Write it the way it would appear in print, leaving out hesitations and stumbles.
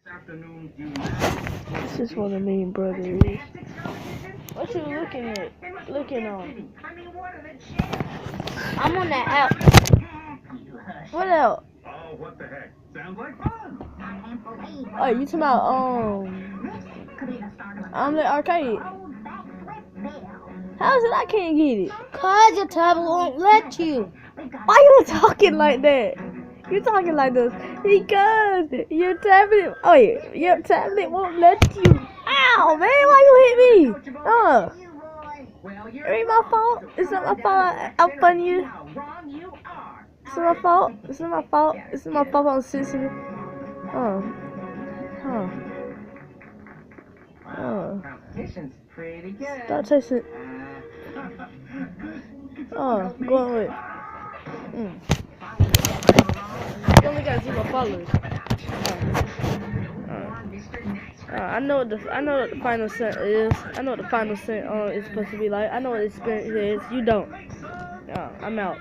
This is what a mean brother is. What you looking at? Looking on? I'm on that app. What else? Oh, what the heck? Sounds like fun. Oh, you talking about Omelet Arcade? How is it I can't get it? Cause your tablet won't let you. Why you talking like that? You talking like this because your tablet. Oh yeah, your tablet won't let you. Ow, man! Why you hit me? It ain't my fault. It's not my fault. I'm funny you. It's not my fault. It's not my fault. It's not my fault. I'm sensitive. Competition's pretty good. Stop chasing. Go away. You only got 0 followers. I know what the final scent is. I know what the final scent is supposed to be like. I know what the experience is. You don't. I'm out.